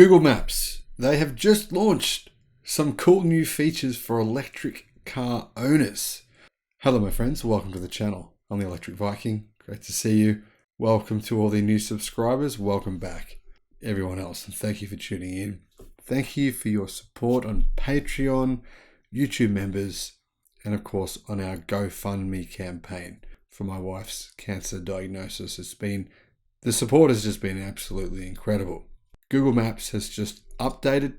Google Maps, they have just launched some cool new features for electric car owners. Hello my friends, welcome to the channel. I'm the Electric Viking, great to see you. Welcome to all the new subscribers, welcome back everyone else, and thank you for tuning in. Thank you for your support on Patreon, YouTube members, and of course on our GoFundMe campaign for my wife's cancer diagnosis. The support has just been absolutely incredible. Google Maps has just updated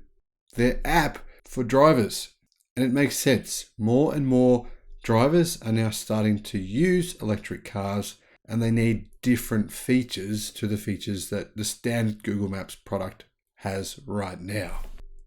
their app for drivers, and it makes sense. More and more drivers are now starting to use electric cars, and they need different features to the features that the standard Google Maps product has right now.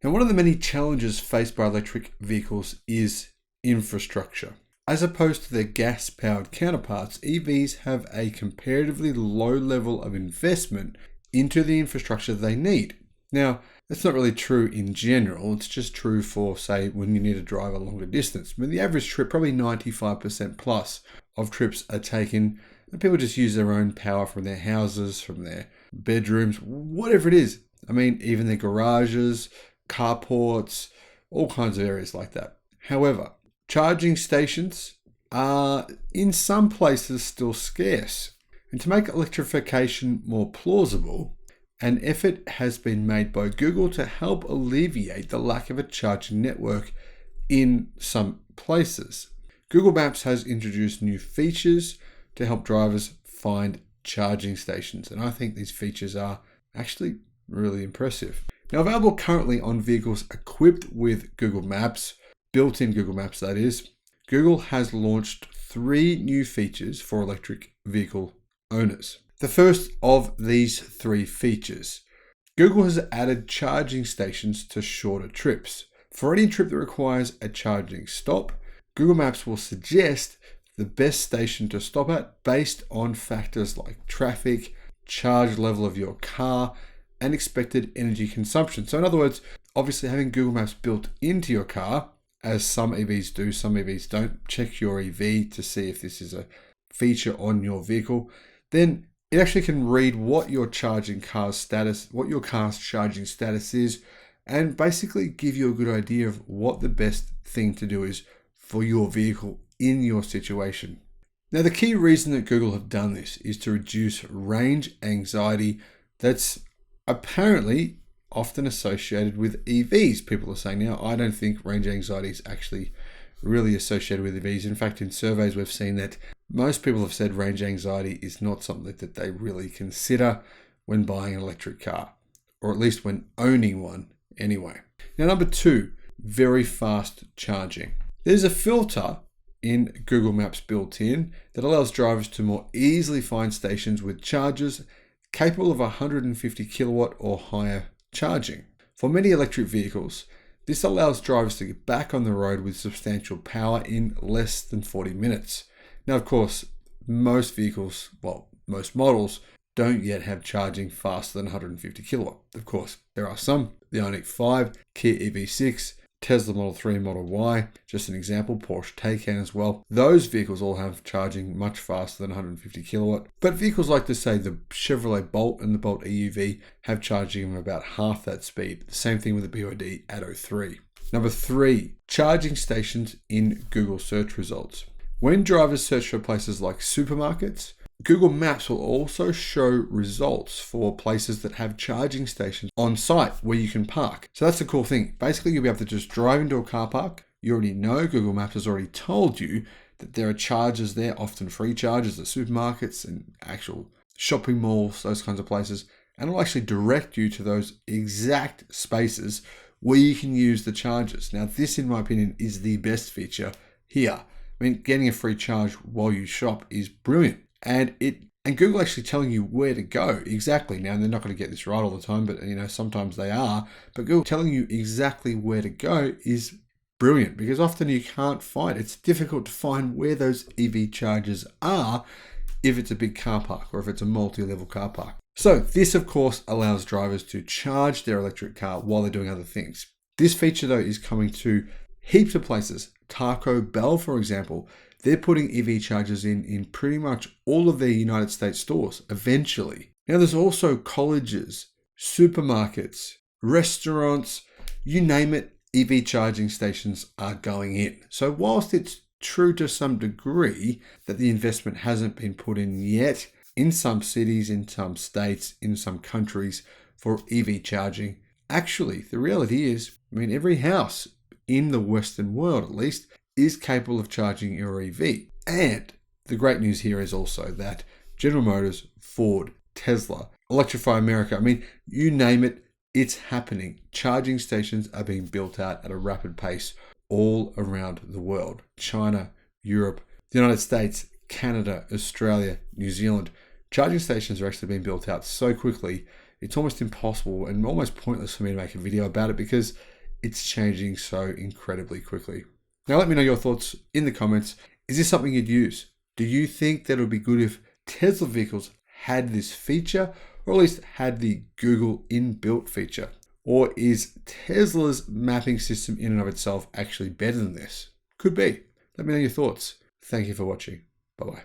Now, one of the many challenges faced by electric vehicles is infrastructure. As opposed to their gas-powered counterparts, EVs have a comparatively low level of investment into the infrastructure they need. Now, that's not really true in general. It's just true for, say, when you need to drive a longer distance. I mean, the average trip, probably 95% plus of trips are taken, and people just use their own power from their houses, from their bedrooms, whatever it is. I mean, even their garages, carports, all kinds of areas like that. However, charging stations are in some places still scarce. And to make electrification more plausible, an effort has been made by Google to help alleviate the lack of a charging network in some places. Google Maps has introduced new features to help drivers find charging stations, and I think these features are actually really impressive. Now, available currently on vehicles equipped with Google Maps, built-in Google Maps that is, Google has launched 3 new features for electric vehicle owners. The first of these 3 features, Google has added charging stations to shorter trips. For any trip that requires a charging stop, Google Maps will suggest the best station to stop at based on factors like traffic, charge level of your car, and expected energy consumption. So in other words, obviously having Google Maps built into your car, as some EVs do, some EVs don't, check your EV to see if this is a feature on your vehicle, then it actually can read what your car's charging status is, and basically give you a good idea of what the best thing to do is for your vehicle in your situation. Now, the key reason that Google have done this is to reduce range anxiety that's apparently often associated with EVs. People are saying now, I don't think range anxiety is actually really associated with EVs. In fact, in surveys, we've seen that most people have said range anxiety is not something that they really consider when buying an electric car, or at least when owning one anyway. Now, number 2, very fast charging. There's a filter in Google Maps built in that allows drivers to more easily find stations with chargers capable of 150 kilowatt or higher charging. For many electric vehicles, this allows drivers to get back on the road with substantial power in less than 40 minutes. Now, of course, most models don't yet have charging faster than 150 kilowatt. Of course, there are some, the Ioniq 5, Kia EV6, Tesla Model 3 and Model Y, just an example, Porsche Taycan as well. Those vehicles all have charging much faster than 150 kilowatt. But vehicles like, to say, the Chevrolet Bolt and the Bolt EUV have charging of about half that speed. The same thing with the BYD Atto 3. Number 3, charging stations in Google search results. When drivers search for places like supermarkets, Google Maps will also show results for places that have charging stations on site where you can park. So that's the cool thing. Basically, you'll be able to just drive into a car park. You already know, Google Maps has already told you that there are chargers there, often free chargers at supermarkets and actual shopping malls, those kinds of places. And it'll actually direct you to those exact spaces where you can use the chargers. Now, this, in my opinion, is the best feature here. I mean, getting a free charge while you shop is brilliant. And Google actually telling you where to go exactly. Now, they're not going to get this right all the time, but sometimes they are. But Google telling you exactly where to go is brilliant, because often you can't find. It's difficult to find where those EV chargers are if it's a big car park or if it's a multi-level car park. So this, of course, allows drivers to charge their electric car while they're doing other things. This feature, though, is coming to heaps of places. Taco Bell, for example, they're putting EV chargers in pretty much all of their United States stores eventually. Now, there's also colleges, supermarkets, restaurants, you name it, EV charging stations are going in. So whilst it's true to some degree that the investment hasn't been put in yet in some cities, in some states, in some countries for EV charging, actually the reality is, every house in the Western world at least is capable of charging your EV. And the great news here is also that General Motors, Ford, Tesla, Electrify America, you name it, it's happening. Charging stations are being built out at a rapid pace all around the world. China, Europe, the United States, Canada, Australia, New Zealand. Charging stations are actually being built out so quickly, it's almost impossible and almost pointless for me to make a video about it because it's changing so incredibly quickly. Now let me know your thoughts in the comments. Is this something you'd use? Do you think that it would be good if Tesla vehicles had this feature, or at least had the Google inbuilt feature? Or is Tesla's mapping system in and of itself actually better than this? Could be. Let me know your thoughts. Thank you for watching. Bye-bye.